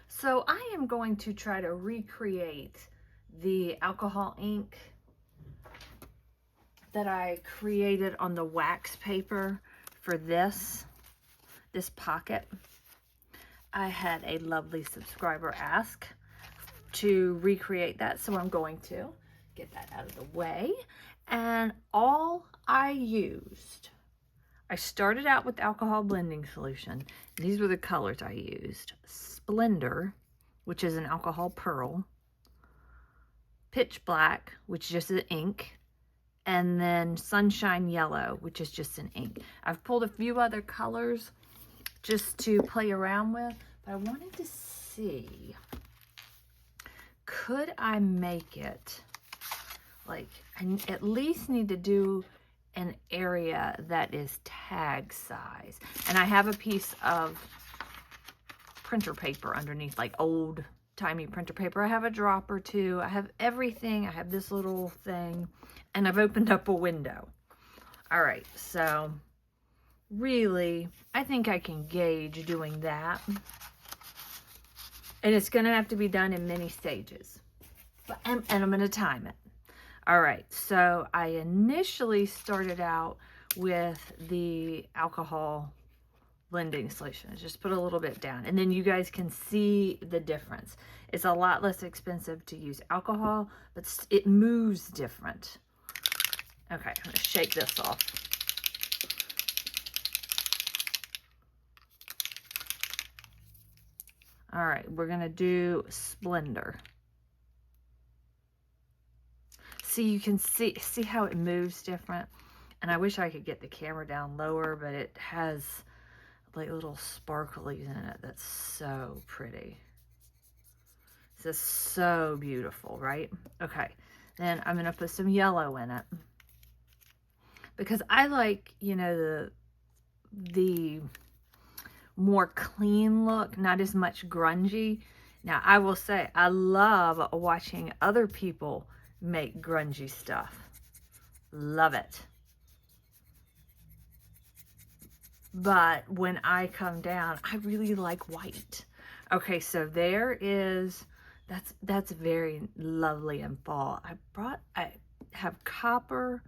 So I am going to try to recreate the alcohol ink that I created on the wax paper for this pocket. I had a lovely subscriber ask to recreate that, so I'm going to get that out of the way. And all I started out with alcohol blending solution. These were the colors I used. Splendor, which is an alcohol pearl. Pitch Black, which is just an ink. And then Sunshine Yellow, which is just an ink. I've pulled a few other colors just to play around with, but I wanted to see, could I make it, like, I at least need to do an area that is tag size. And I have a piece of printer paper underneath, like old timey printer paper. I have a dropper too. I have everything. I have this little thing, and I've opened up a window. All right, so really, I think I can gauge doing that. And it's gonna have to be done in many stages. And I'm gonna time it. All right, so I initially started out with the alcohol blending solution. Just put a little bit down, and then you guys can see the difference. It's a lot less expensive to use alcohol, but it moves different. Okay, I'm gonna shake this off. All right, we're gonna do Splendor. See, you can see how it moves different. And I wish I could get the camera down lower, but it has like little sparklies in it. That's so pretty. This is so beautiful, right? Okay, then I'm gonna put some yellow in it because I like, you know, the more clean look, not as much grungy. Now, I will say, I love watching other people make grungy stuff. Love it. But when I come down, I really like white. Okay, so there is, that's very lovely in fall. I have copper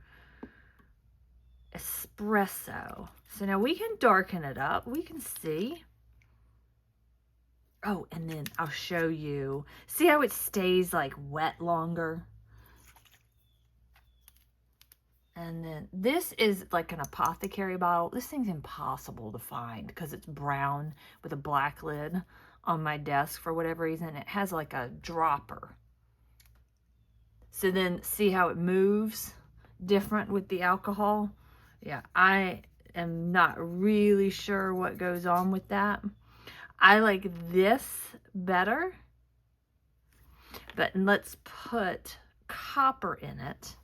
espresso. So now we can darken it up. We can see. Oh, and then I'll show you. See how it stays like wet longer? And then this is like an apothecary bottle. This thing's impossible to find because it's brown with a black lid on my desk for whatever reason. It has like a dropper. So then see how it moves different with the alcohol? Yeah, I am not really sure what goes on with that. I like this better, but let's put copper in it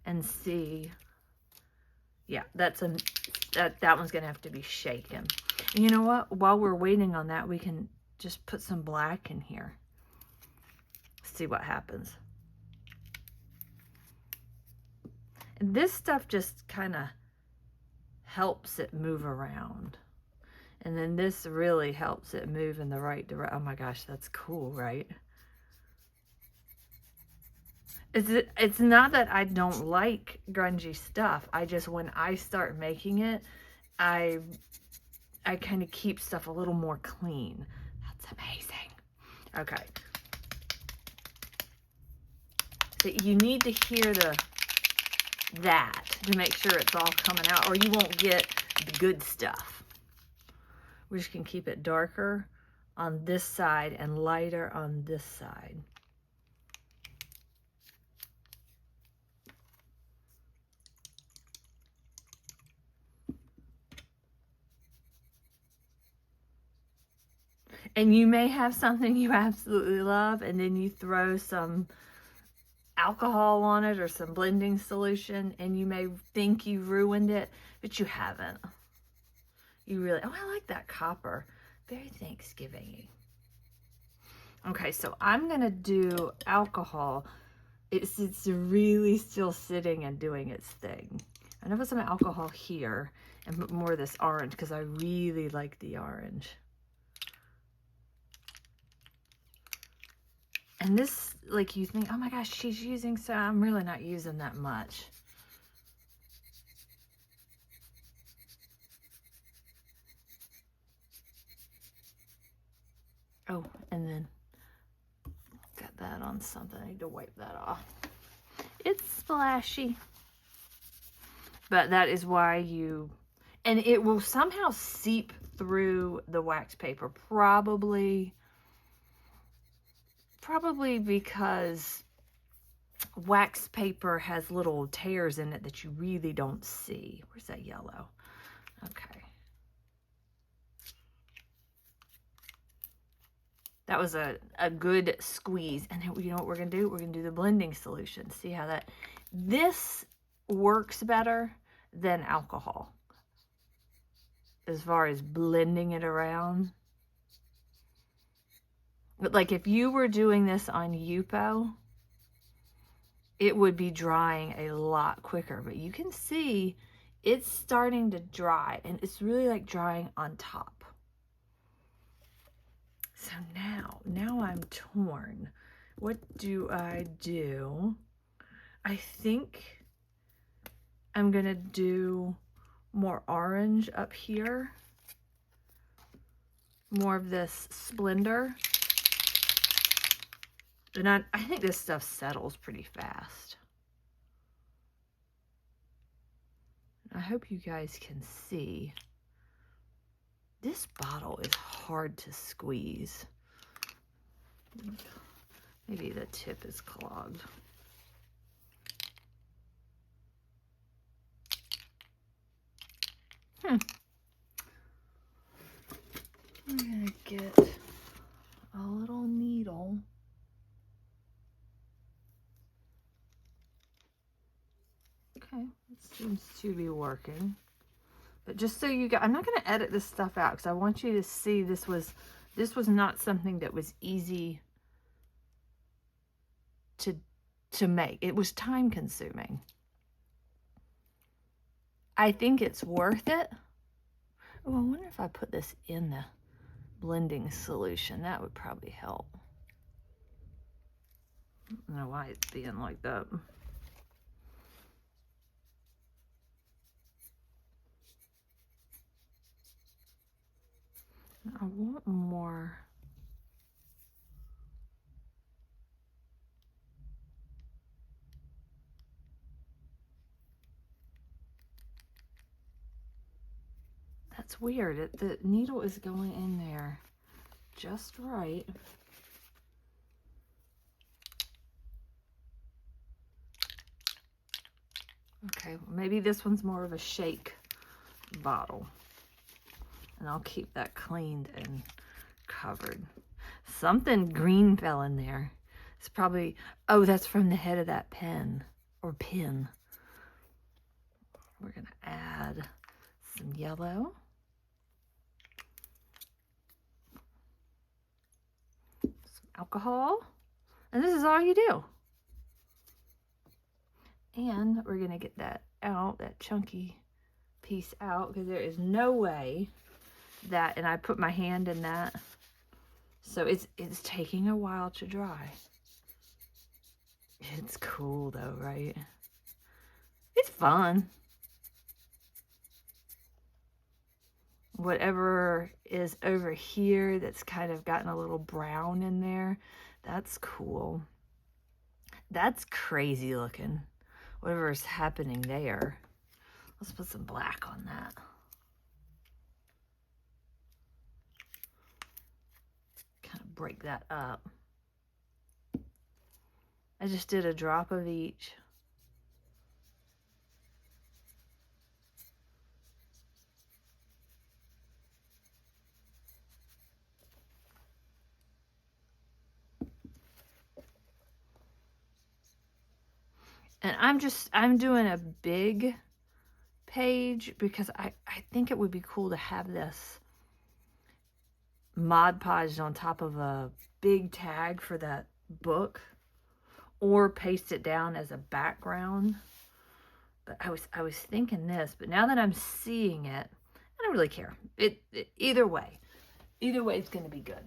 and see. Yeah, that one's gonna have to be shaken. And you know what? While we're waiting on that, we can just put some black in here. See what happens. And this stuff just kind of helps it move around. And then this really helps it move in the right direction. Oh my gosh, that's cool, right? It's not that I don't like grungy stuff. I just, when I start making it, I kind of keep stuff a little more clean. That's amazing. Okay. So you need to hear that to make sure it's all coming out, or you won't get the good stuff. We just can keep it darker on this side and lighter on this side. And you may have something you absolutely love, and then you throw some alcohol on it or some blending solution, and you may think you ruined it, but you haven't. You really, oh, I like that copper. Very Thanksgiving-y. Okay, so I'm gonna do alcohol. It's really still sitting and doing its thing. I'm gonna put some alcohol here and put more of this orange because I really like the orange. And this, like, you think, oh my gosh, she's using, so I'm really not using that much. Oh, and then got that on something. I need to wipe that off. It's splashy. But that is why you, and it will somehow seep through the wax paper. Probably because wax paper has little tears in it that you really don't see. Where's that yellow? Okay. That was a good squeeze. And then, you know what we're going to do? We're going to do the blending solution. See how that... This works better than alcohol as far as blending it around. But like if you were doing this on Yupo, it would be drying a lot quicker. But you can see it's starting to dry, and it's really like drying on top. So now I'm torn. What do I do? I think I'm gonna do more orange up here. More of this Splendor. And I think this stuff settles pretty fast. I hope you guys can see. This bottle is hard to squeeze. Maybe the tip is clogged. I'm gonna get a little needle. Okay, it seems to be working. But just so you guys, I'm not going to edit this stuff out because I want you to see this was not something that was easy to make. It was time consuming. I think it's worth it. Oh, I wonder if I put this in the blending solution. That would probably help. I don't know why it's being like that. I want more. That's weird. The needle is going in there just right. Okay, maybe this one's more of a shake bottle. And I'll keep that cleaned and covered. Something green fell in there. It's probably, oh, that's from the head of that pen or pin. We're going to add some yellow. Some alcohol. And this is all you do. And we're going to get that out, that chunky piece out, because there is no way that, and I put my hand in that, so it's taking a while to dry. It's cool though, right? It's fun. Whatever is over here that's kind of gotten a little brown in there, that's cool. That's crazy looking. Whatever is happening there. Let's put some black on that. Kind of break that up. I just did a drop of each. And I'm doing a big page because I think it would be cool to have this Mod Podge on top of a big tag for that book, or paste it down as a background. But I was thinking this, but now that I'm seeing it, I don't really care. Either way is going to be good.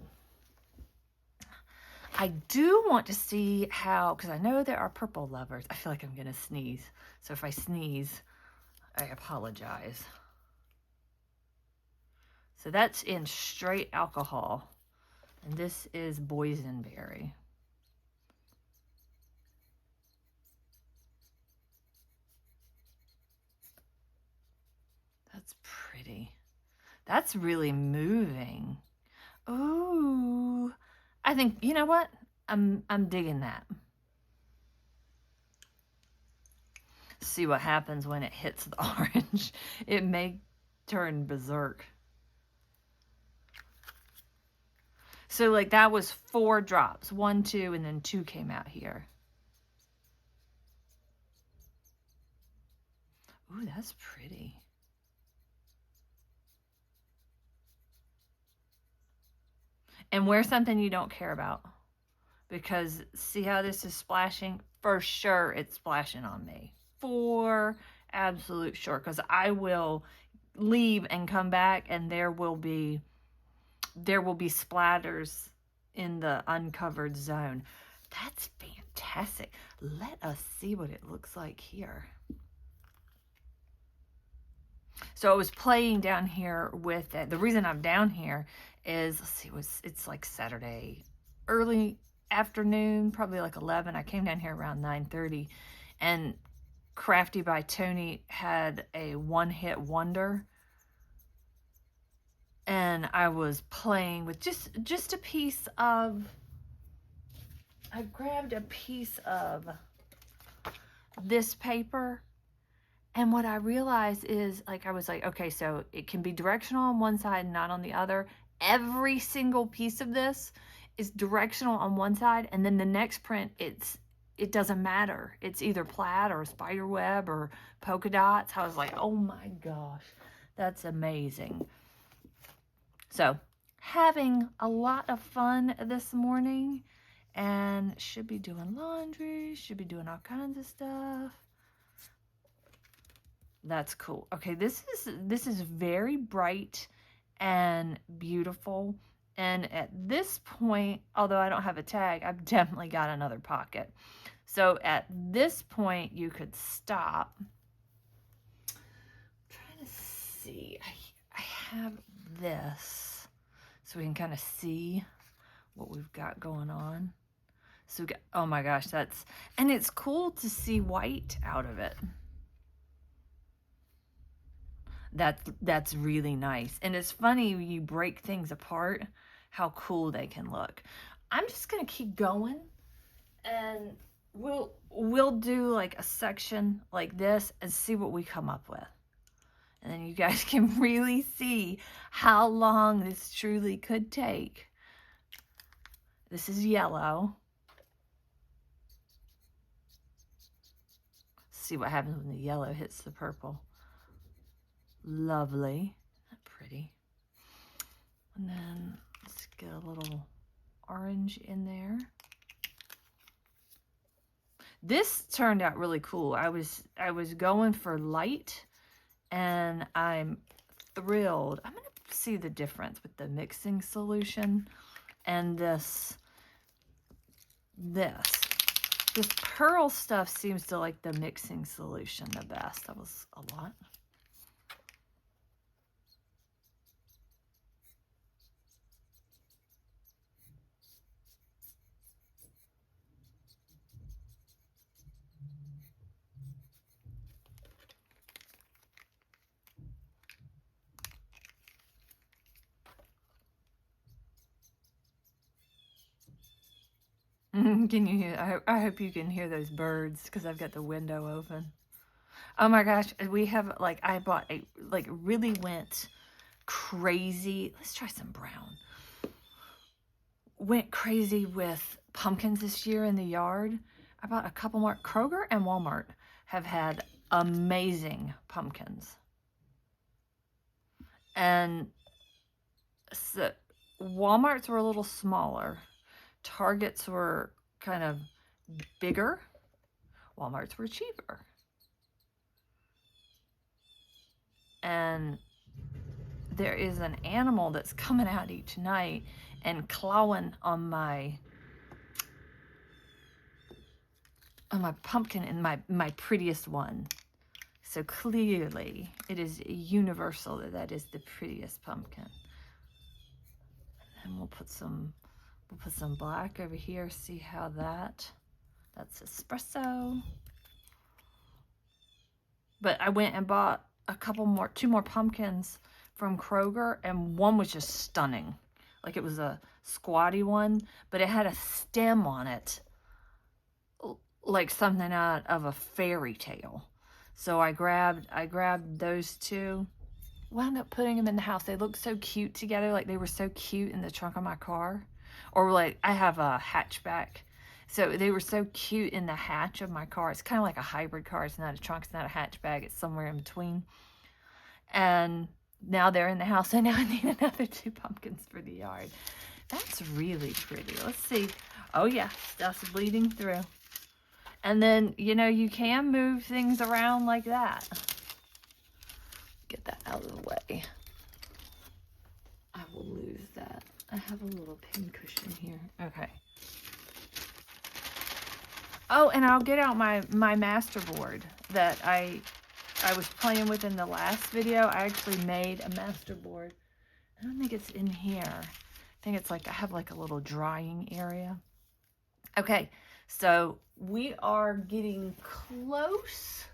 I do want to see how, because I know there are purple lovers. I feel like I'm going to sneeze. So if I sneeze, I apologize. So that's in straight alcohol. And this is boysenberry. That's pretty. That's really moving. Ooh. I think, you know what? I'm digging that. See what happens when it hits the orange. It may turn berserk. So like that was 4 drops. 1, 2, and then 2 came out here. Ooh, that's pretty. And wear something you don't care about. Because see how this is splashing? For sure it's splashing on me. For absolute sure. Because I will leave and come back and there will be splatters in the uncovered zone. That's fantastic. Let us see what it looks like here. So I was playing down here with it. The reason I'm down here is, let's see, it's like Saturday early afternoon, probably like 11. I came down here around 9:30, and Crafty by Tony had a one-hit wonder, and I was playing with just a piece of, I grabbed a piece of this paper, and what I realized is, like, I was like, okay, so it can be directional on one side and not on the other. Every single piece of this is directional on one side, and then the next print, it doesn't matter. It's either plaid or spider web or polka dots. I was like, oh my gosh, that's amazing. So, having a lot of fun this morning, and should be doing laundry, should be doing all kinds of stuff. That's cool. Okay, this is very bright and beautiful. And at this point, although I don't have a tag, I've definitely got another pocket. So at this point, you could stop. I'm trying to see. I have this, so we can kind of see what we've got going on. So we got, oh my gosh, and it's cool to see white out of it. That's really nice. And it's funny when you break things apart, how cool they can look. I'm just gonna keep going, and we'll do like a section like this and see what we come up with. And then you guys can really see how long this truly could take. This is yellow. See what happens when the yellow hits the purple. Lovely. Isn't that pretty? And then let's get a little orange in there. This turned out really cool. I was going for light, and I'm thrilled. I'm going to see the difference with the mixing solution and this pearl stuff seems to like the mixing solution the best. That was a lot. Can you hear? I hope you can hear those birds because I've got the window open. Oh my gosh, we have I bought really went crazy. Let's try some brown. Went crazy with pumpkins this year in the yard. I bought a couple more. Kroger and Walmart have had amazing pumpkins. And so Walmart's were a little smaller. Target's were kind of bigger. Walmart's were cheaper. And there is an animal that's coming out each night and clawing on my my pumpkin and my prettiest one. So clearly it is universal that that is the prettiest pumpkin. And we'll put some black over here. See how that's espresso. But I went and bought two more pumpkins from Kroger, and one was just stunning. Like it was a squatty one, but it had a stem on it, like something out of a fairy tale. So I grabbed those two. Wound up putting them in the house. They looked so cute together, like they were so cute in the trunk of my car. Or like I have a hatchback. So they were so cute in the hatch of my car. It's kind of like a hybrid car. It's not a trunk, it's not a hatchback. It's somewhere in between. And now they're in the house, and now I need another 2 pumpkins for the yard. That's really pretty. Let's see. Oh yeah, stuff's bleeding through. And then, you know, you can move things around like that. Get that out of the way. I will lose that. I have a little pin cushion here. Okay. Oh, and I'll get out my master board that I was playing with in the last video. I actually made a master board. I don't think it's in here. I think it's like, I have like a little drying area. Okay, so we are getting close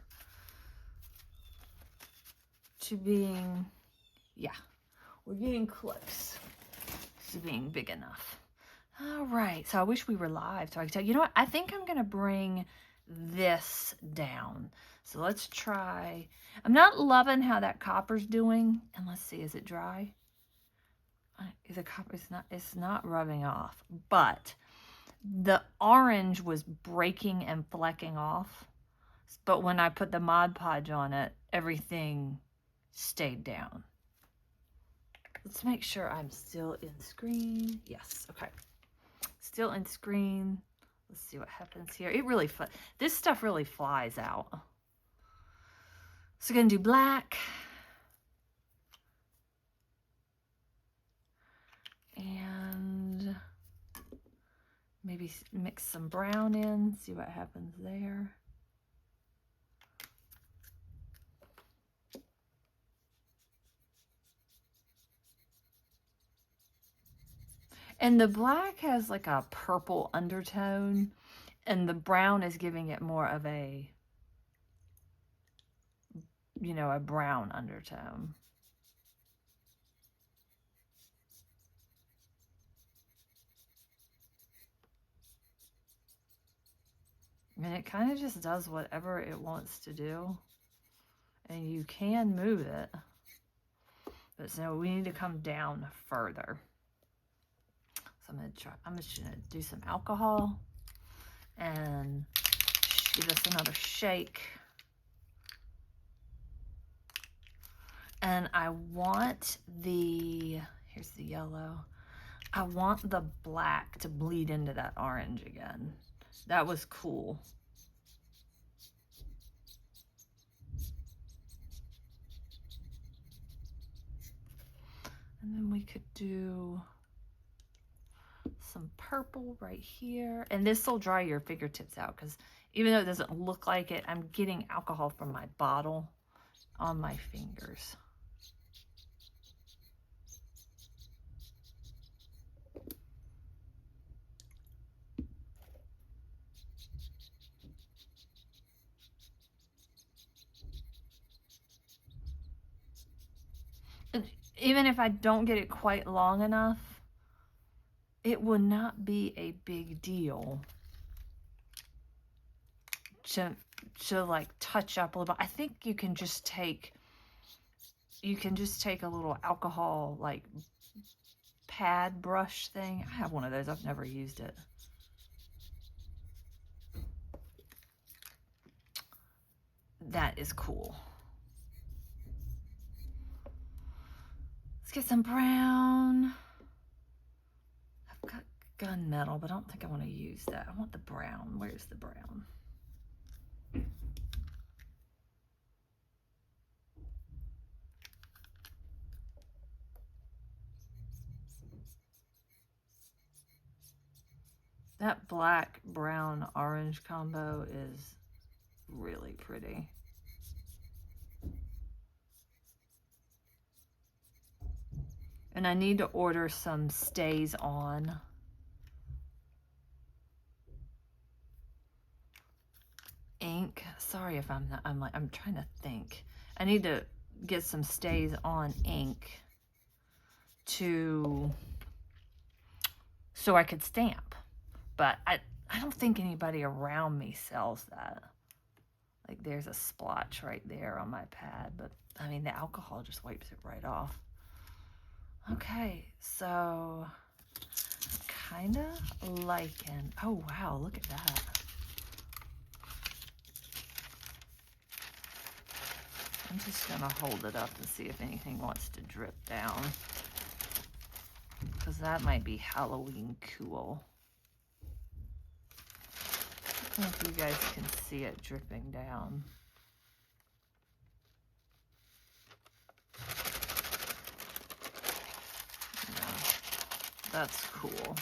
to being, yeah, we're getting close to being big enough. All right, so I wish we were live so I could tell you. You know what? I think I'm going to bring this down. So let's try. I'm not loving how that copper's doing. And let's see, is it dry? The copper, it's not rubbing off. But the orange was breaking and flecking off. But when I put the Mod Podge on it, everything stayed down. Let's make sure I'm still in screen. Yes, okay. Still in screen. Let's see what happens here. It really, this stuff really flies out. So we're gonna do black. And maybe mix some brown in, see what happens there. And the black has like a purple undertone, and the brown is giving it more of a, you know, a brown undertone. And it kind of just does whatever it wants to do. And you can move it. But so we need to come down further. So I'm just gonna do some alcohol and give this another shake. And I want here's the yellow. I want the black to bleed into that orange again. That was cool. And then we could do some purple right here. And this will dry your fingertips out, because even though it doesn't look like it, I'm getting alcohol from my bottle on my fingers. And even if I don't get it quite long enough, it will not be a big deal to like touch up a little bit. I think you can just take a little alcohol like pad brush thing. I have one of those. I've never used it. That is cool. Let's get some brown. I've got gunmetal, but I don't think I want to use that. I want the brown. Where's the brown? That black, brown, orange combo is really pretty. And I need to order some stays on. Ink. Sorry if I'm not, I'm trying to think. I need to get some stays on ink so I could stamp. But I don't think anybody around me sells that. Like there's a splotch right there on my pad, but I mean the alcohol just wipes it right off. Okay, so kind of liking. Oh wow, look at that. I'm just gonna hold it up and see if anything wants to drip down, because that might be Halloween cool. I don't know if you guys can see it dripping down. Yeah, that's cool.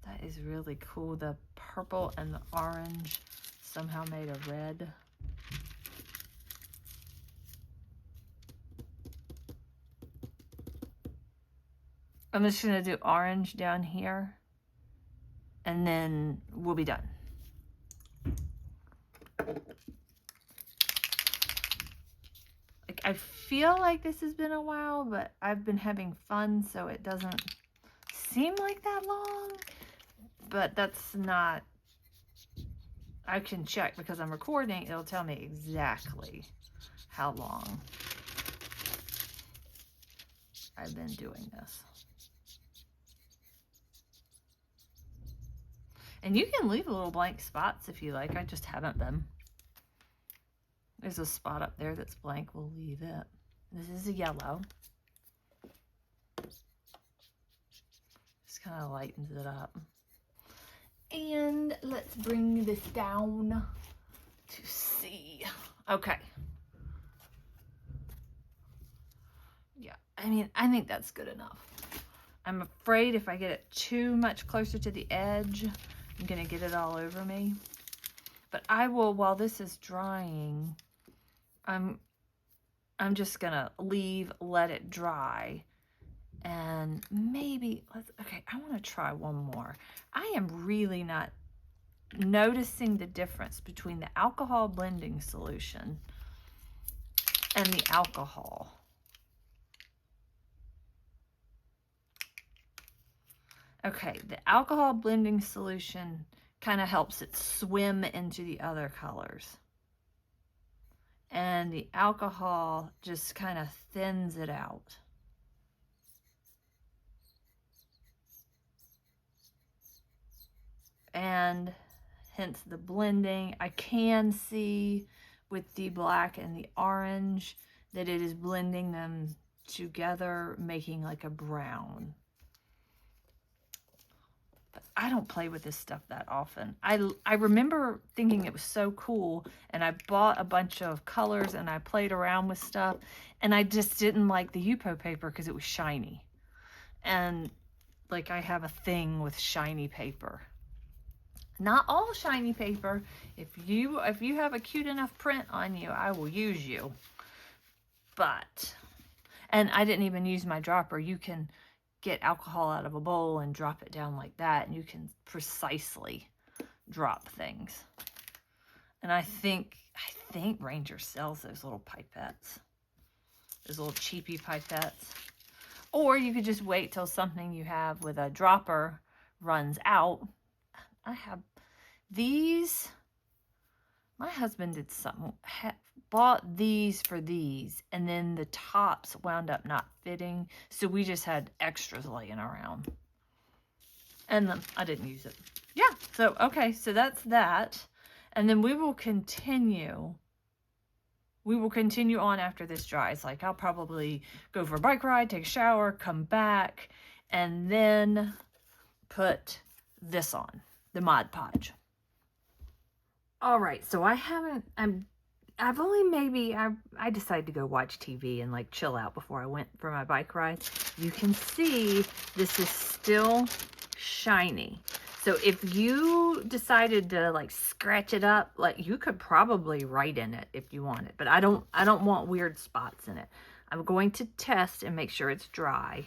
That is really cool. The purple and the orange somehow made a red. I'm just gonna do orange down here, and then we'll be done. Like, I feel like this has been a while, but I've been having fun, so it doesn't seem like that long, but that's not, I can check because I'm recording. It'll tell me exactly how long I've been doing this. And you can leave little blank spots if you like. I just haven't been. There's a spot up there that's blank. We'll leave it. This is a yellow. Just kind of lightens it up. And let's bring this down to see. Okay. Yeah, I mean, I think that's good enough. I'm afraid if I get it too much closer to the edge, I'm gonna get it all over me. But I will, while this is drying, I'm just gonna let it dry, and maybe okay, I want to try one more. I am really not noticing the difference between the alcohol blending solution and the alcohol. Okay, the alcohol blending solution kind of helps it swim into the other colors. And the alcohol just kind of thins it out. And hence the blending. I can see with the black and the orange that it is blending them together, making like a brown. But I don't play with this stuff that often. I remember thinking it was so cool, and I bought a bunch of colors and I played around with stuff, and I just didn't like the Yupo paper because it was shiny. And like, I have a thing with shiny paper. Not all shiny paper. If you have a cute enough print on you, I will use you. But, and I didn't even use my dropper. You can get alcohol out of a bowl and drop it down like that, and you can precisely drop things. And I think Ranger sells those little pipettes, those little cheapy pipettes. Or you could just wait till something you have with a dropper runs out. I have these. My husband did something, bought these for these, and then the tops wound up not fitting, so we just had extras laying around. And then I didn't use it. Yeah, so okay, so that's that. And then we will continue. We will continue on after this dries. Like, I'll probably go for a bike ride, take a shower, come back, and then put this on, the Mod Podge. All right, so I decided to go watch TV and like chill out before I went for my bike ride. You can see this is still shiny. So if you decided to like scratch it up, like you could probably write in it if you want it, but I don't want weird spots in it. I'm going to test and make sure it's dry.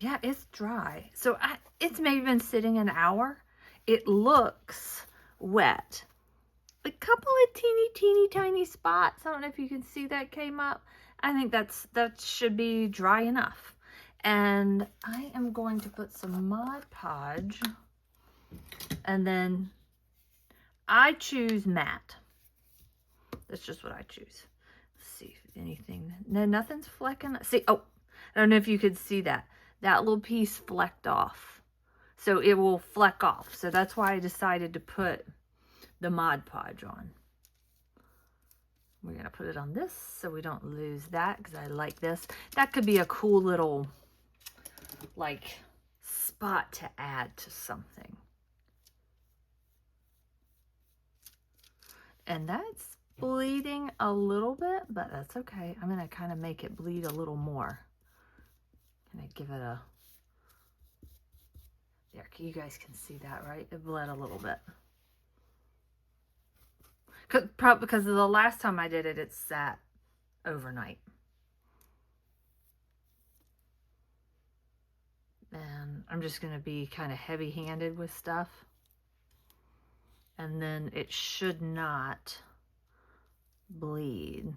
Yeah, it's dry. So it's maybe been sitting an hour. It looks wet. A couple of teeny tiny spots. I don't know if you can see that came up. I think that should be dry enough. And I am going to put some Mod Podge. And then I choose matte. That's just what I choose. Let's see if anything. No, nothing's flecking. See, oh, I don't know if you could see that. That little piece flecked off. So it will fleck off. So that's why I decided to put the Mod Podge on. We're going to put it on this so we don't lose that because I like this. That could be a cool little like spot to add to something. And that's bleeding a little bit, but that's okay. I'm going to kind of make it bleed a little more. And I give it a, there, you guys can see that, right? It bled a little bit. Probably because the last time I did it, it sat overnight. And I'm just going to be kind of heavy-handed with stuff. And then it should not bleed.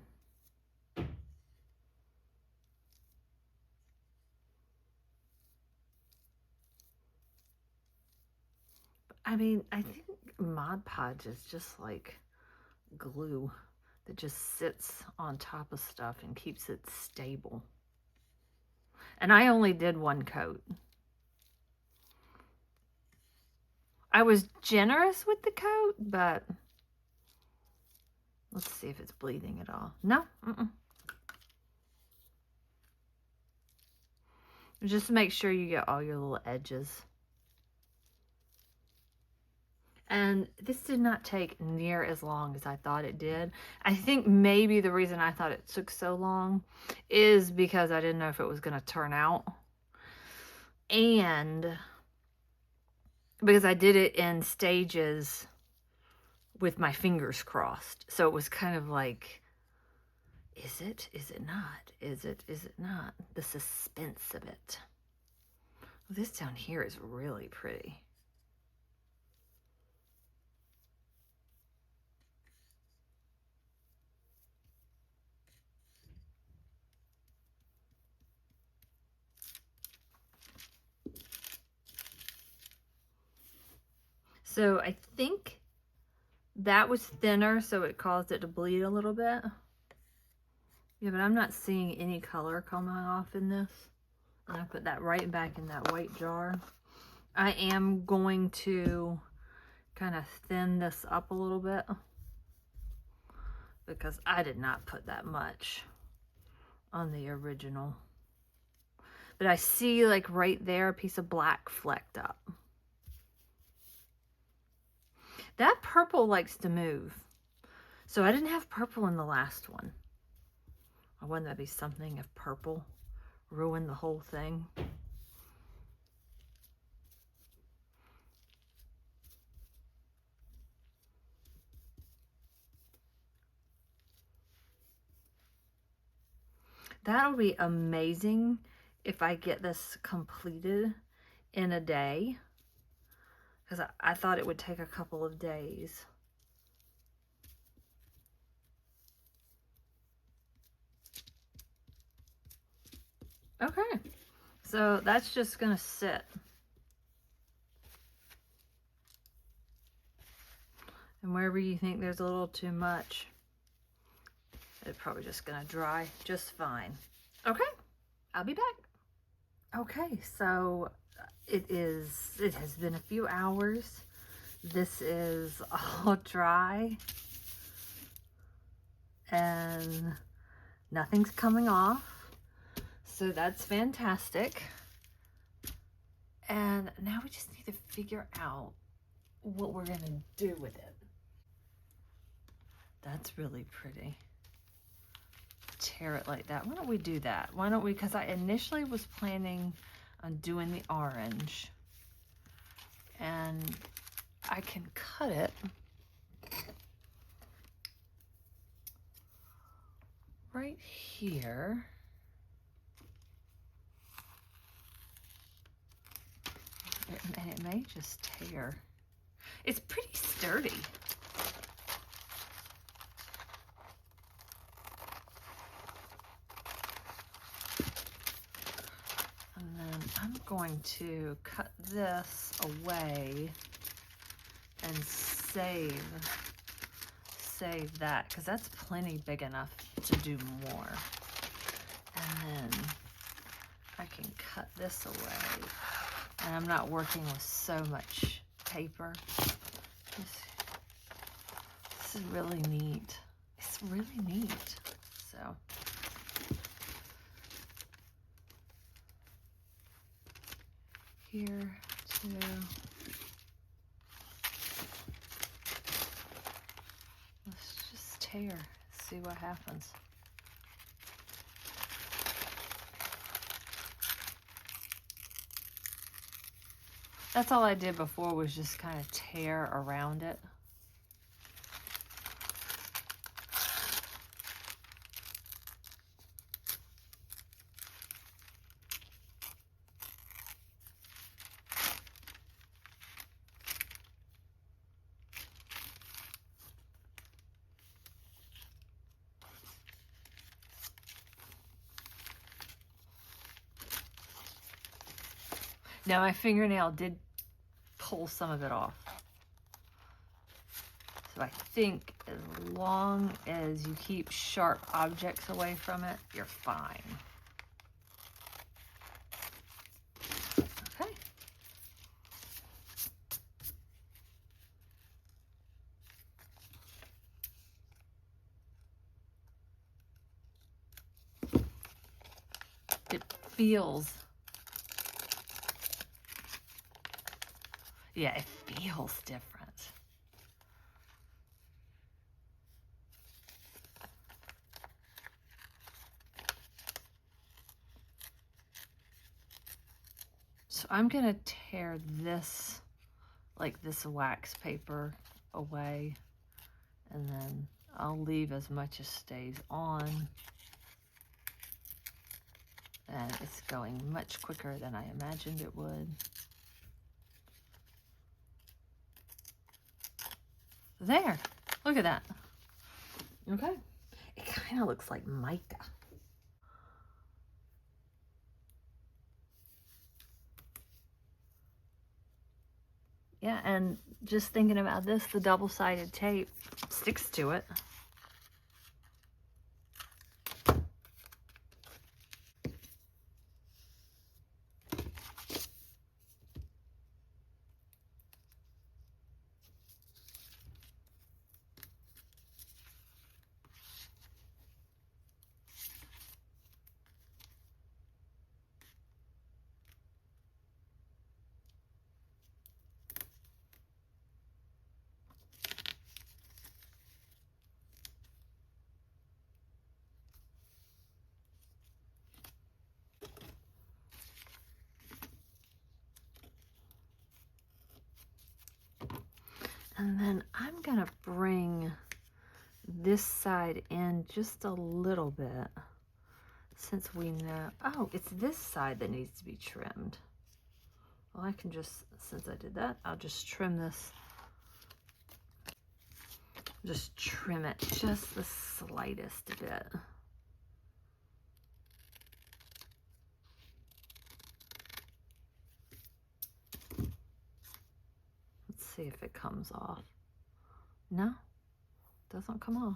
I mean, I think Mod Podge is just like glue that just sits on top of stuff and keeps it stable. And I only did one coat. I was generous with the coat, but let's see if it's bleeding at all. No. Just make sure you get all your little edges. And this did not take near as long as I thought it did. I think maybe the reason I thought it took so long is because I didn't know if it was going to turn out. And because I did it in stages with my fingers crossed. So it was kind of like, is it? Is it not? Is it? Is it not? The suspense of it. Well, this down here is really pretty. So I think that was thinner, so it caused it to bleed a little bit. Yeah, but I'm not seeing any color coming off in this. And I put that right back in that white jar. I am going to kind of thin this up a little bit because I did not put that much on the original. But I see like right there a piece of black flecked up. That purple likes to move. So I didn't have purple in the last one. Wouldn't that be something if purple ruined the whole thing? That'll be amazing if I get this completed in a day. Because I thought it would take a couple of days. Okay, so that's just going to sit. And wherever you think there's a little too much, it's probably just going to dry just fine. Okay, I'll be back. Okay, so it has been a few hours. This is all dry and nothing's coming off. So that's fantastic. And now we just need to figure out what we're going to do with it. That's really pretty. tear it like that. Why don't we do that? Why don't we, because I initially was planning on doing the orange, and I can cut it right here. And it may just tear. It's pretty sturdy. And then I'm going to cut this away and save that, because that's plenty big enough to do more. And then I can cut this away. And I'm not working with so much paper. This is really neat. It's really neat. So. Here too. Let's just tear, see what happens. That's all I did before, was just kind of tear around it. Now my fingernail did pull some of it off. So I think as long as you keep sharp objects away from it, you're fine. Okay. It feels, yeah, it feels different. So I'm gonna tear this, like this wax paper away, and then I'll leave as much as stays on. And it's going much quicker than I imagined it would. There, look at that. Okay, it kind of looks like mica. Yeah, and just thinking about this, the double-sided tape sticks to it. And then I'm gonna bring this side in just a little bit, since we know, oh, it's this side that needs to be trimmed. Well, I can just, since I did that, I'll just trim this. Just trim it just the slightest bit. Let's see if it comes off. No, doesn't come off.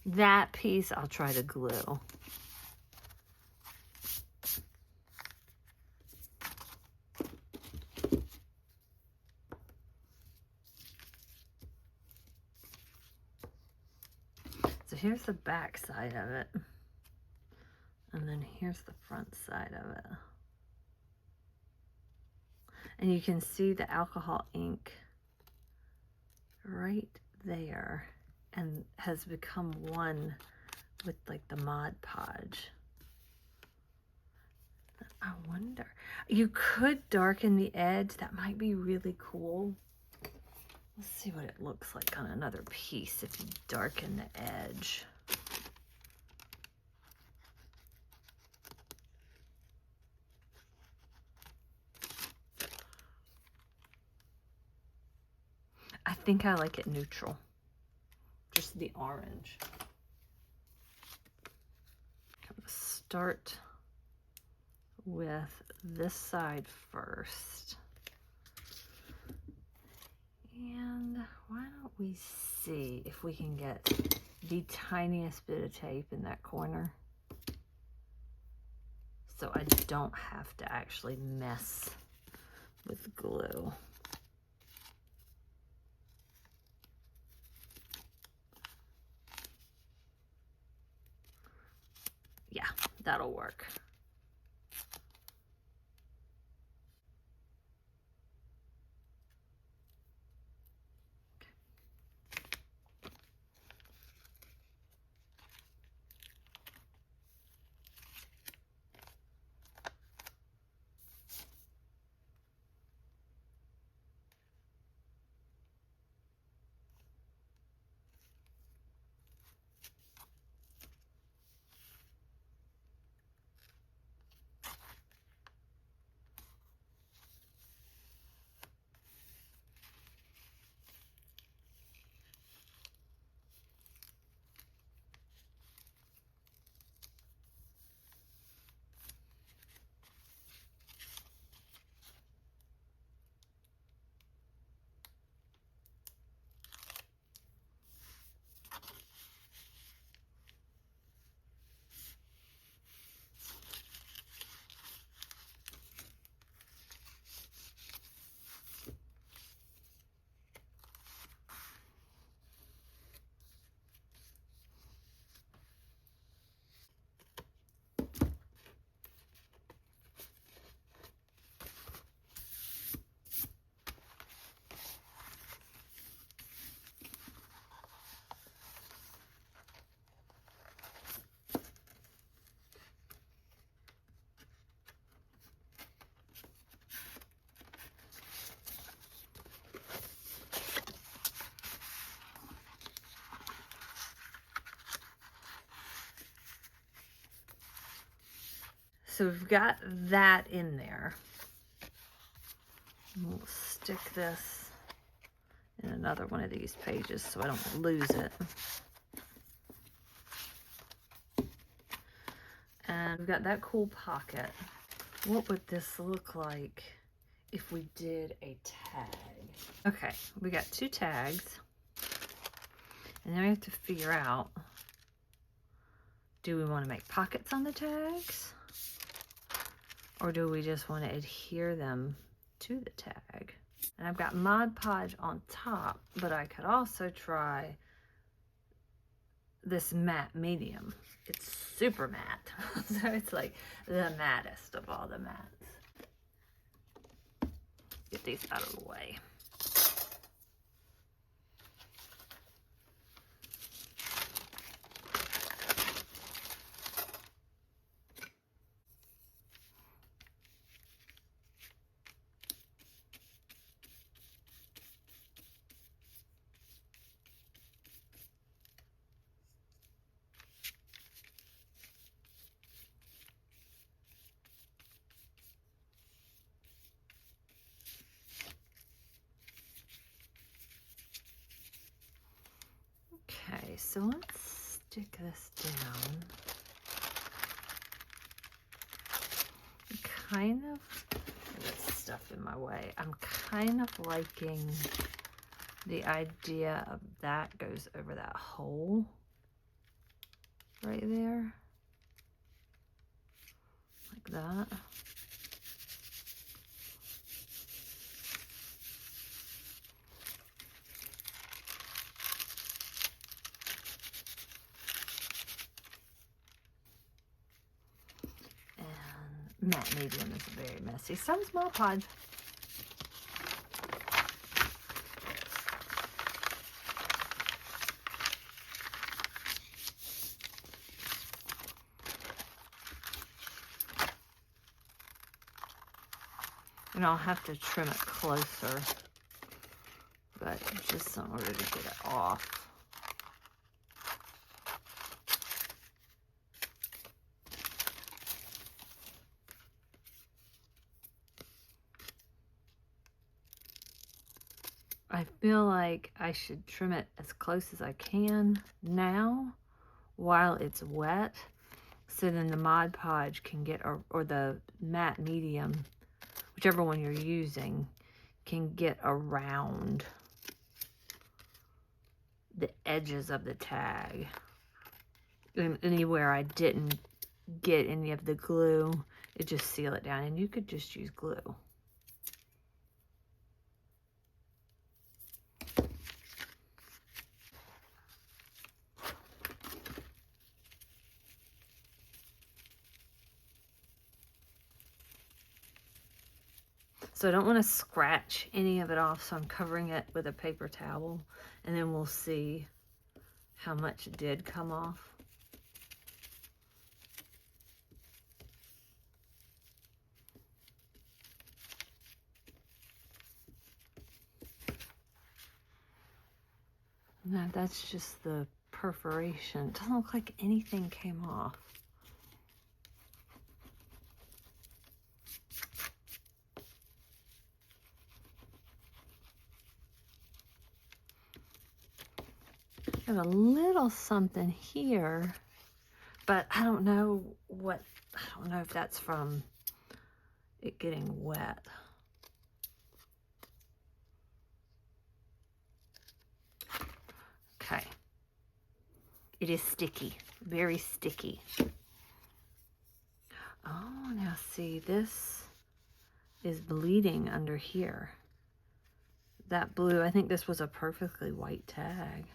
That piece I'll try to glue. here's the back side of it. And then here's the front side of it. And you can see the alcohol ink right there and has become one with like the Mod Podge. I wonder, you could darken the edge. That might be really cool. Let's see what it looks like on another piece if you darken the edge. I think I like it neutral, just the orange. I'm gonna start with this side first. And why don't we see if we can get the tiniest bit of tape in that corner so I don't have to actually mess with glue. Yeah, that'll work. So we've got that in there. We'll stick this in another one of these pages so I don't lose it. And we've got that cool pocket. What would this look like if we did a tag? Okay, we got 2 tags. And then we have to figure out, do we want to make pockets on the tags? Or do we just want to adhere them to the tag? And I've got Mod Podge on top, but I could also try this matte medium. It's super matte. So it's like the mattest of all the mattes. Get these out of the way. Okay, so let's stick this down. Kind of, there's stuff in my way. I'm kind of liking the idea of that goes over that hole right there, like that. matte medium is very messy. Some's Mod Podge. And I'll have to trim it closer, but just in order to get it off. I feel like I should trim it as close as I can now while it's wet, so then the Mod Podge can get, or the matte medium, whichever one you're using, can get around the edges of the tag. Anywhere I didn't get any of the glue, it just seal it down, and you could just use glue. So I don't want to scratch any of it off, so I'm covering it with a paper towel, and then we'll see how much did come off. No, that's just the perforation. It doesn't look like anything came off. I have a little something here, but I don't know if that's from it getting wet. Okay. It is sticky, very sticky. Oh, now see, this is bleeding under here. That blue, I think this was a perfectly white tag.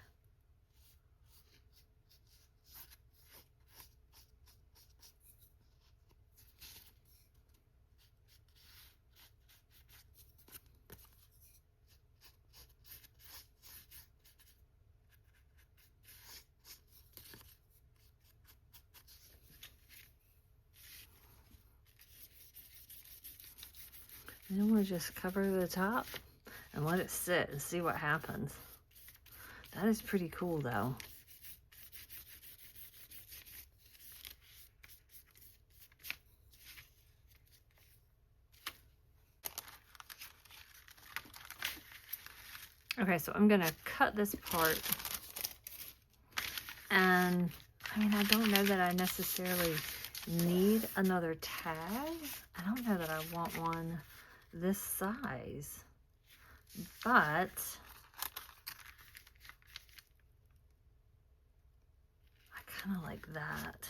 And then we'll just cover the top and let it sit and see what happens. That is pretty cool though. Okay, so I'm gonna cut this part, and I mean, I don't know that I necessarily need another tag. I don't know that I want one this size, but I kind of like that.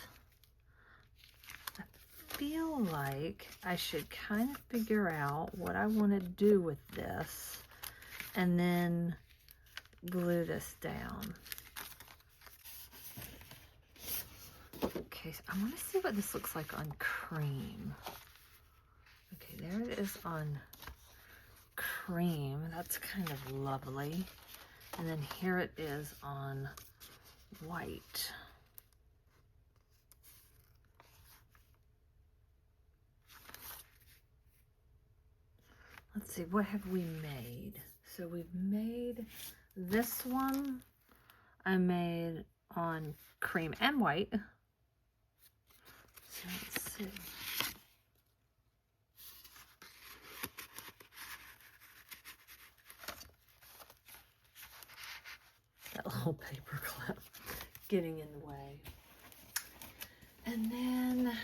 I feel like I should kind of figure out what I want to do with this and then glue this down. Okay, so I want to see what this looks like on cream. Okay, there it is on cream. That's kind of lovely. And then here it is on white. Let's see, what have we made? So we've made this one. I made on cream and white. So let's see. That little paper clip getting in the way. And then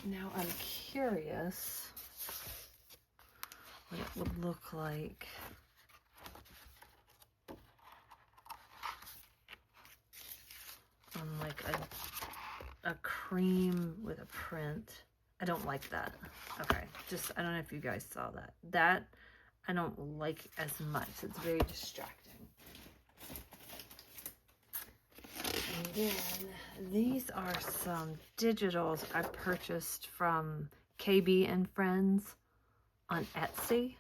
now I'm curious what it would look like on like a cream with a print. I don't like that. Okay, just, I don't know if you guys saw that. That I don't like as much. It's very distracting. And then These are some digitals I purchased from KB and Friends on Etsy.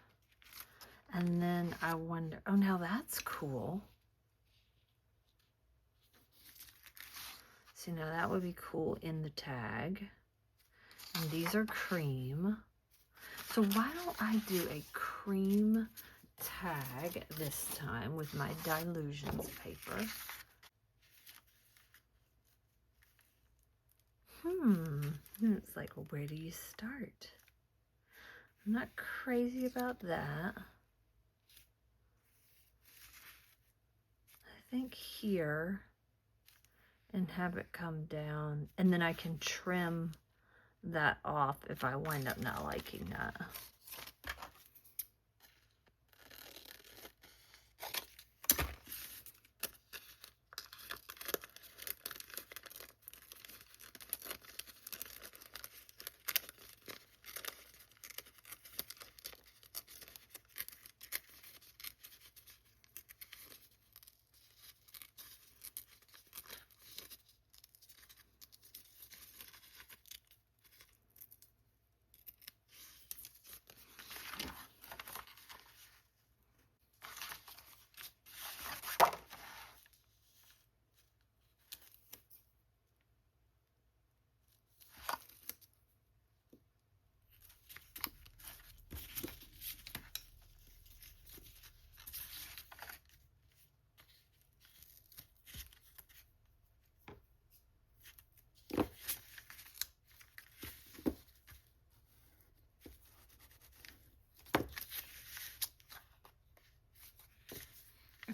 And then I wonder, oh, now that's cool. See, now that would be cool in the tag. And these are cream. So why don't I do a cream tag this time with my Dylusions paper? It's like, well, where do you start? I'm not crazy about that. I think here, and have it come down, and then I can trim that off if I wind up not liking that.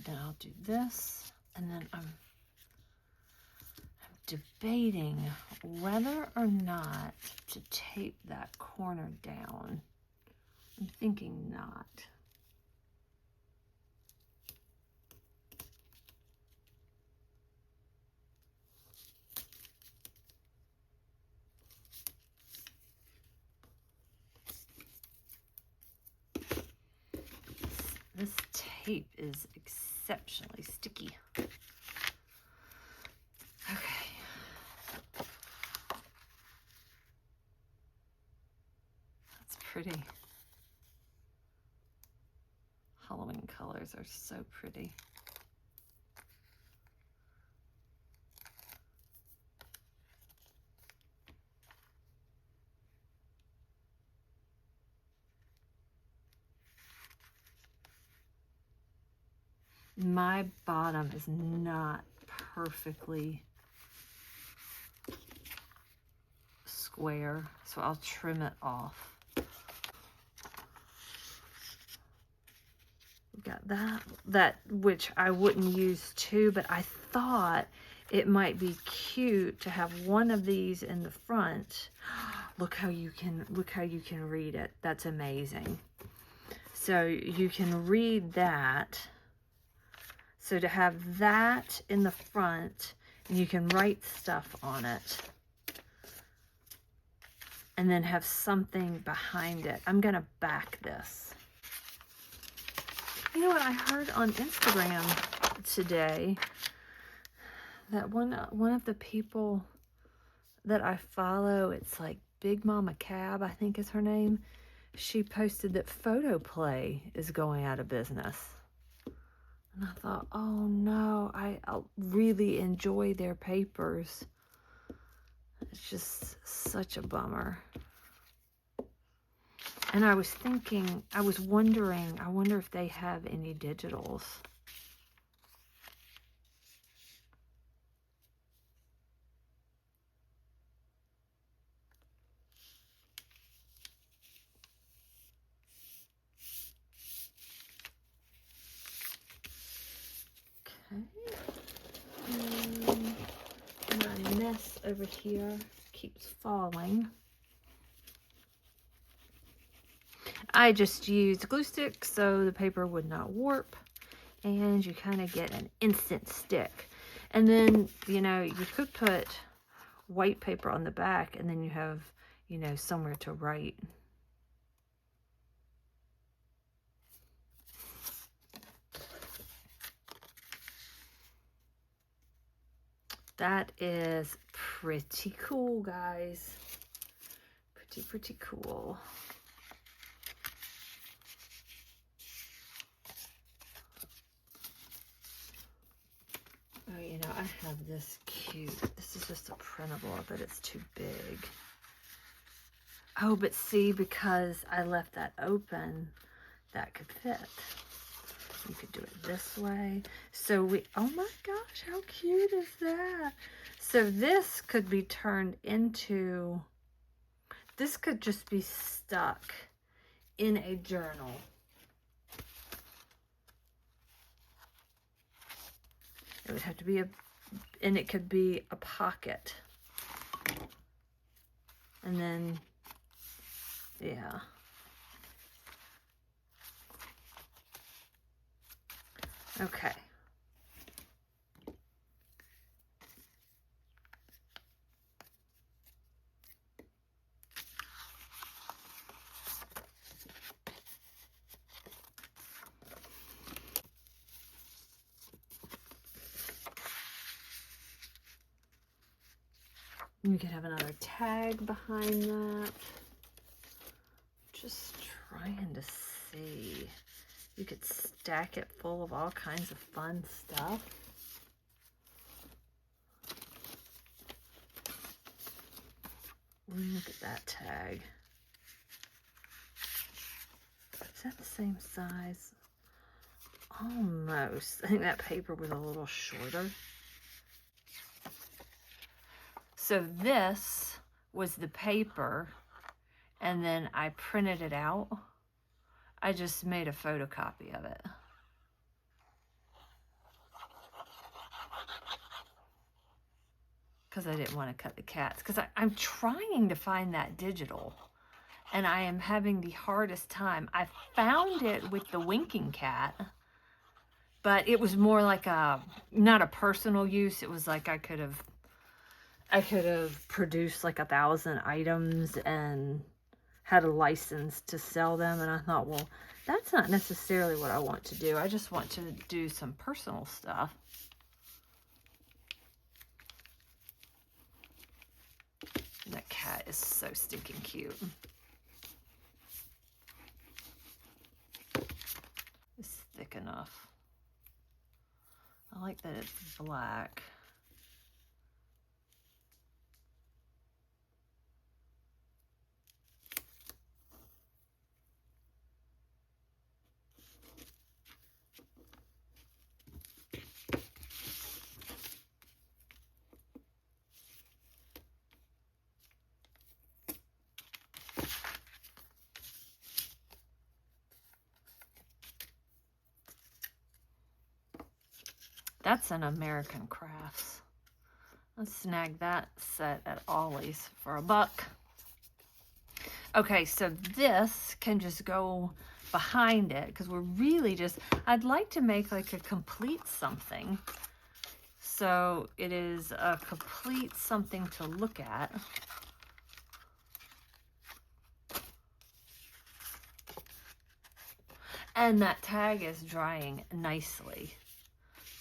Then I'll do this, and then I'm debating whether or not to tape that corner down. I'm thinking not. This tape is exceptionally sticky. Okay. That's pretty. Halloween colors are so pretty. My bottom is not perfectly square, so I'll trim it off. We've got that which I wouldn't use too, but I thought it might be cute to have one of these in the front. Look how you can read it. That's amazing. So you can read that. So to have that in the front, and you can write stuff on it, and then have something behind it. I'm gonna back this. You know what, I heard on Instagram today that one of the people that I follow, it's like Big Mama Cab, I think is her name, she posted that Photoplay is going out of business. And I thought, oh no, I really enjoy their papers. It's just such a bummer. And I was thinking, I wonder if they have any digitals. Okay. My mess over here keeps falling. I just used glue stick so the paper would not warp, and you kind of get an instant stick. And then, you know, you could put white paper on the back, and then you have, you know, somewhere to write. That is pretty cool, guys. Pretty cool. Oh, you know, I have this cute. This is just a printable, but it's too big. Oh, but see, because I left that open, that could fit. You could do it this way. So oh my gosh, how cute is that? So this could be turned into, this could just be stuck in a journal. It would have to be and it could be a pocket. And then, yeah. Okay. You could have another tag behind that. Just trying to see. You could stack it full of all kinds of fun stuff. Look at that tag. Is that the same size? Almost. I think that paper was a little shorter. So this was the paper, and then I printed it out. I just made a photocopy of it. Because I didn't want to cut the cats. Because I'm trying to find that digital, and I am having the hardest time. I found it with the Winking Cat, but it was more like not a personal use. It was like I could have produced like 1,000 items and had a license to sell them. And I thought, well, that's not necessarily what I want to do. I just want to do some personal stuff. And that cat is so stinking cute. It's thick enough. I like that it's black. That's an American Crafts. Let's snag that set at Ollie's for $1. Okay, so this can just go behind it because we're really just, I'd like to make like a complete something. So it is a complete something to look at. And that tag is drying nicely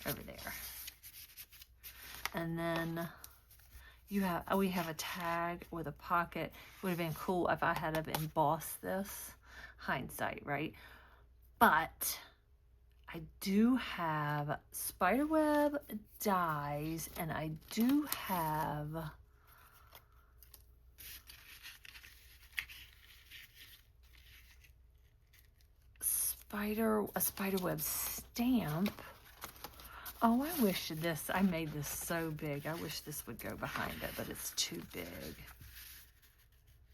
over there. And then we have a tag with a pocket. Would have been cool if I had embossed this. Hindsight, right? But I do have spiderweb dies, and I do have a spiderweb stamp. Oh, I wish I made this so big. I wish this would go behind it, but it's too big.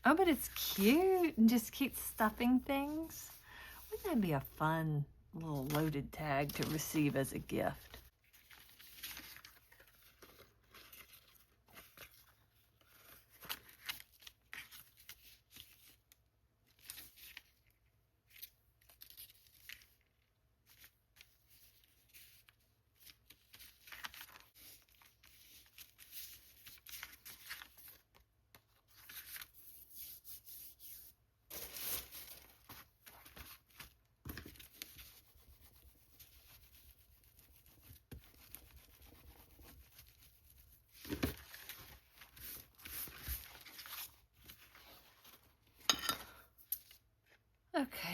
Oh, but it's cute and just keep stuffing things. Wouldn't that be a fun little loaded tag to receive as a gift?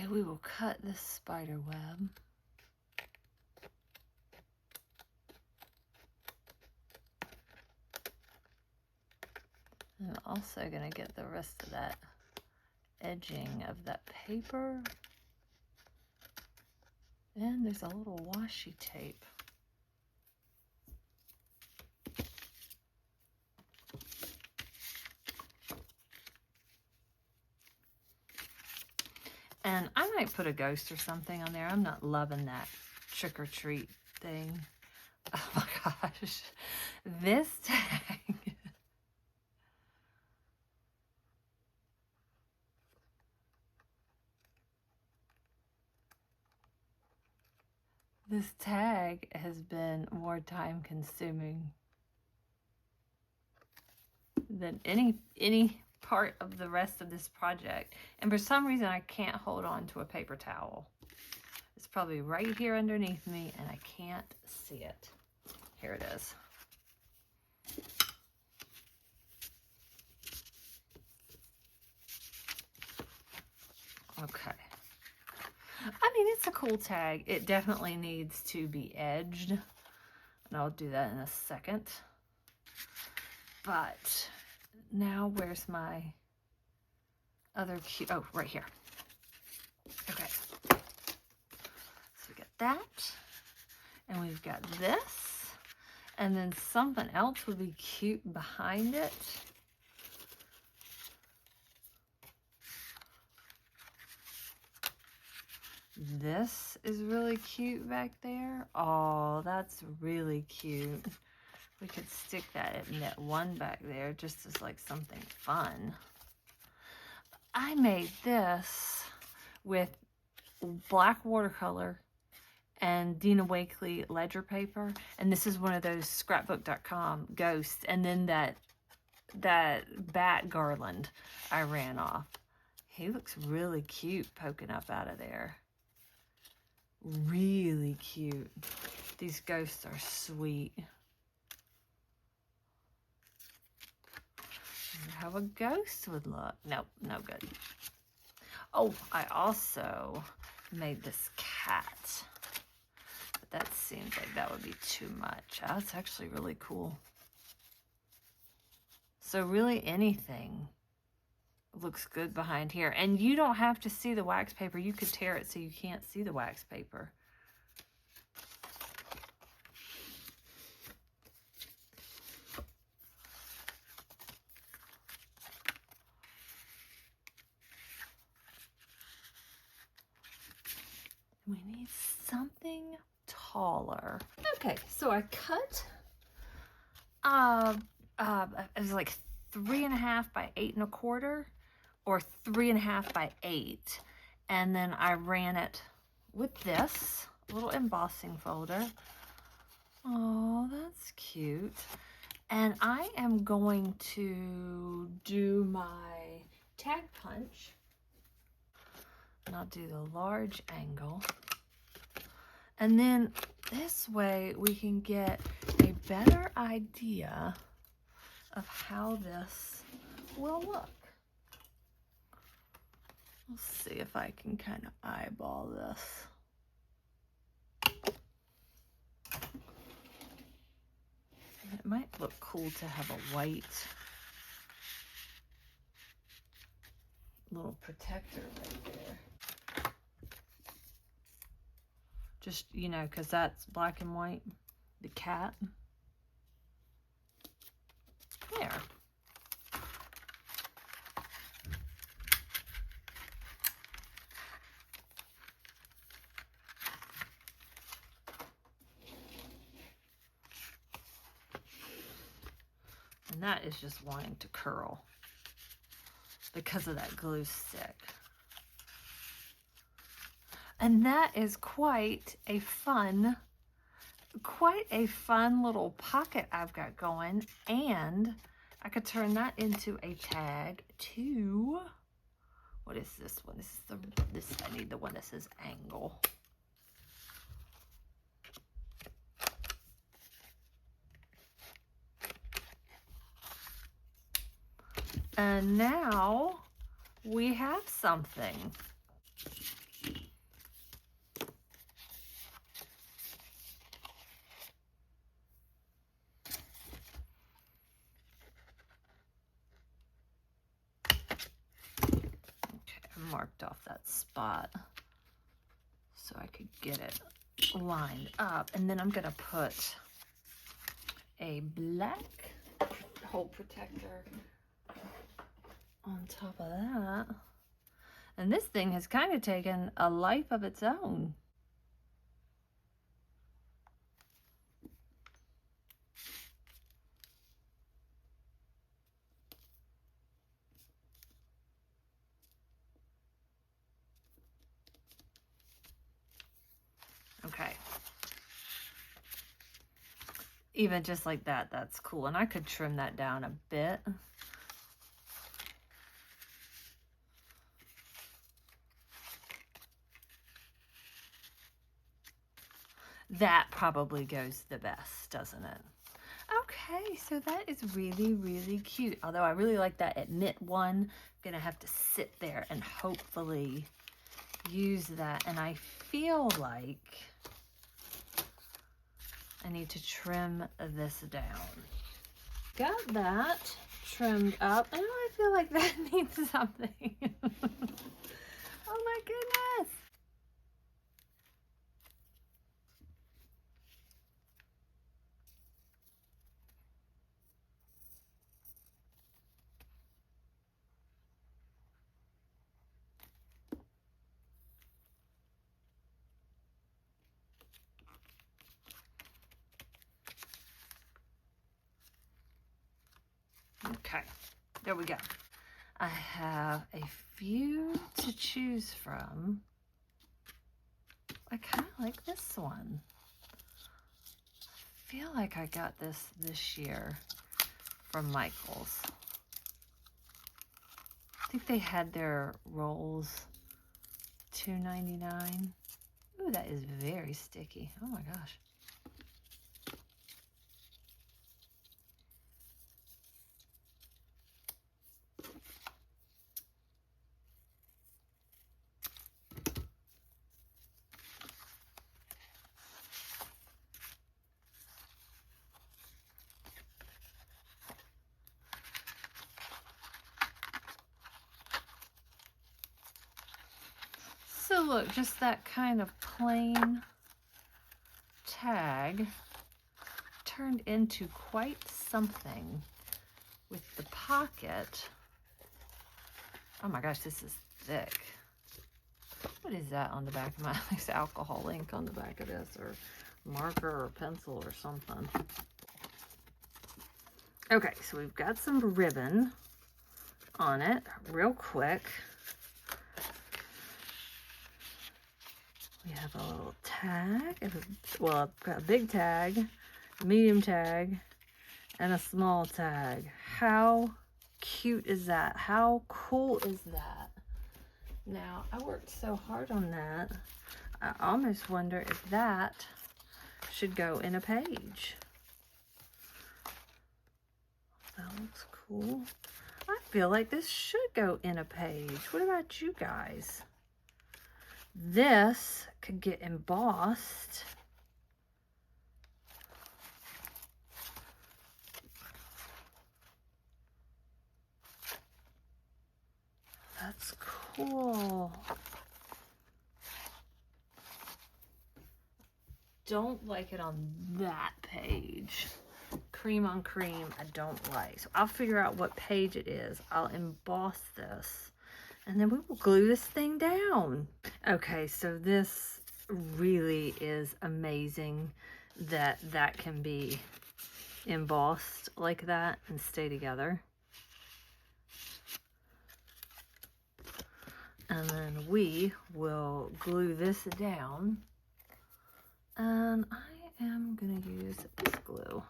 Okay, we will cut this spider web. I'm also going to get the rest of that edging of that paper. And there's a little washi tape. And I might put a ghost or something on there. I'm not loving that trick or treat thing. Oh my gosh. This tag. This tag has been more time consuming than any part of the rest of this project. And for some reason, I can't hold on to a paper towel. It's probably right here underneath me and I can't see it. Here it is. Okay. I mean, it's a cool tag. It definitely needs to be edged. And I'll do that in a second. But now where's my other cute, oh, right here. Okay. So we got that. And we've got this. And then something else would be cute behind it. This is really cute back there. Oh, that's really cute. We could stick that in that one back there just as like something fun. I made this with black watercolor and Dina Wakley ledger paper. And this is one of those scrapbook.com ghosts. And then that bat garland I ran off. He looks really cute poking up out of there. Really cute. These ghosts are sweet. How a ghost would look. Nope, no good. Oh, I also made this cat. But that seems like that would be too much. That's actually really cool. So really anything looks good behind here. And you don't have to see the wax paper. You could tear it so you can't see the wax paper. We need something taller. Okay, so I cut it was like 3.5 by 8.25 or 3.5 by 8, and then I ran it with this little embossing folder. Oh, that's cute. And I am going to do my tag punch, and I'll do the large angle, and then this way we can get a better idea of how this will look. Let's see if I can kind of eyeball this. It might look cool to have a white little protector right there. Just, you know, because that's black and white, the cat. There. And that is just wanting to curl because of that glue stick. And that is quite a fun little pocket I've got going. And I could turn that into a tag too. What is this one? I need the one that says angle. And now we have something. marked off that spot so I could get it lined up. And then I'm gonna put a black hole protector on top of that. And this thing has kind of taken a life of its own. Okay. Even just like that, that's cool. And I could trim that down a bit. That probably goes the best, doesn't it? Okay, so that is really, really cute. Although I really like that knit one. I'm gonna have to sit there and hopefully use that. And I feel like I need to trim this down. Got that trimmed up. And I feel like that needs something. Oh my goodness. Okay, there we go. I have a few to choose from. I kind of like this one. I feel like I got this year from Michaels. I think they had their rolls $2.99. Ooh, that is very sticky. Oh my gosh. So look, just that kind of plain tag turned into quite something with the pocket. Oh my gosh, this is thick. What is that on the back of my, it's alcohol ink on the back of this, or marker or pencil or something. Okay, so we've got some ribbon on it real quick. We have a little tag, well, I've got a big tag, a medium tag, and a small tag. How cute is that? How cool is that? Now, I worked so hard on that, I almost wonder if that should go in a page. That looks cool. I feel like this should go in a page. What about you guys? This could get embossed. That's cool. Don't like it on that page. Cream on cream, I don't like. So I'll figure out what page it is. I'll emboss this. And then we will glue this thing down. Okay, so this really is amazing that that can be embossed like that and stay together. And then we will glue this down. And I am gonna use this glue.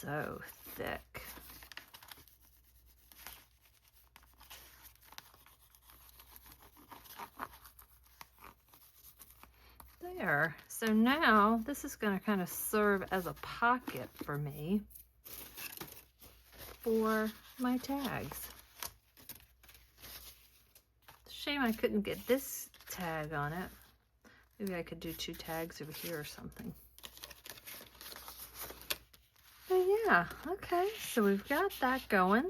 so thick. There. So now this is going to kind of serve as a pocket for me for my tags. Shame I couldn't get this tag on it. Maybe I could do 2 tags over here or something. But yeah, okay, so we've got that going.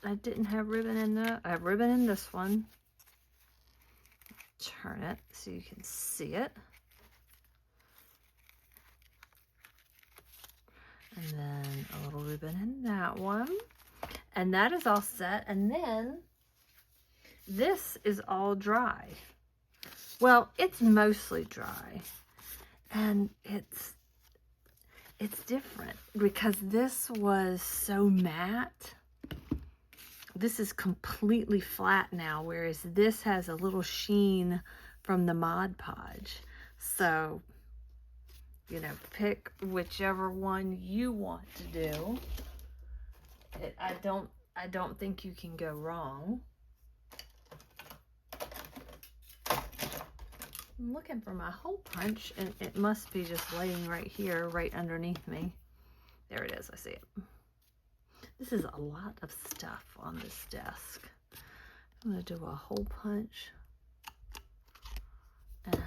I didn't have ribbon in that. I have ribbon in this one. Turn it so you can see it. And then a little ribbon in that one. And that is all set. And then this is all dry. Well, it's mostly dry. And it's different because this was so matte. This is completely flat now, whereas this has a little sheen from the Mod Podge. So, you know, pick whichever one you want to do. I don't think you can go wrong. I'm looking for my hole punch, and it must be just laying right here, right underneath me. There it is, I see it. This is a lot of stuff on this desk. I'm going to do a hole punch and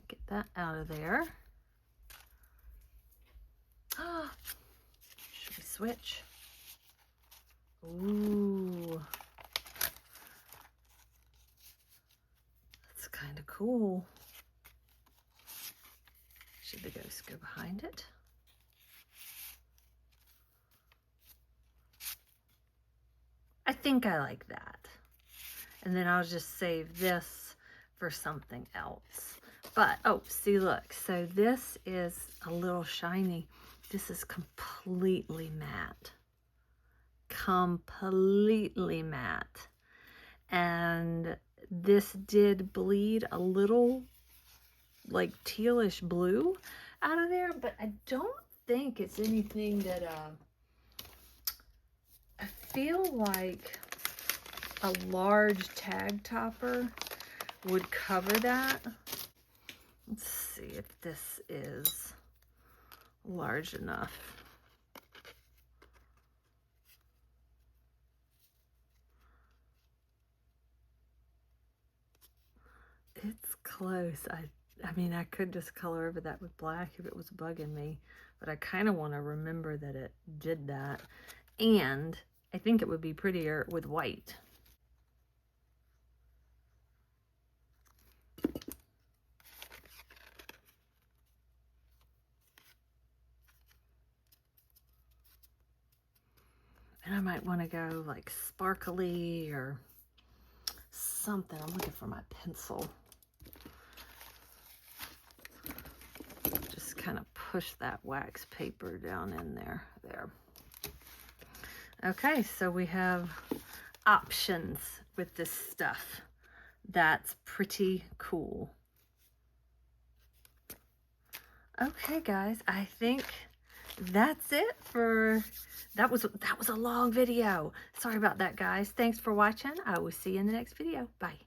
get that out of there. Should we switch? Ooh. That's kind of cool. Should the ghost go behind it? I think I like that. And then I'll just save this for something else. But, oh, see, look. So this is a little shiny. This is completely matte. Completely matte. And this did bleed a little like tealish blue out of there, but I don't think it's anything that I feel like a large tag topper would cover that. Let's see if this is large enough. It's close. I mean, I could just color over that with black if it was bugging me, but I kind of want to remember that it did that. And I think it would be prettier with white. And I might want to go like sparkly or something. I'm looking for my pencil. Just kind of push that wax paper down in there. There. Okay, so we have options with this stuff. That's pretty cool. Okay, guys, I think that's it for that was a long video. Sorry about that, guys. Thanks for watching. I will see you in the next video. Bye.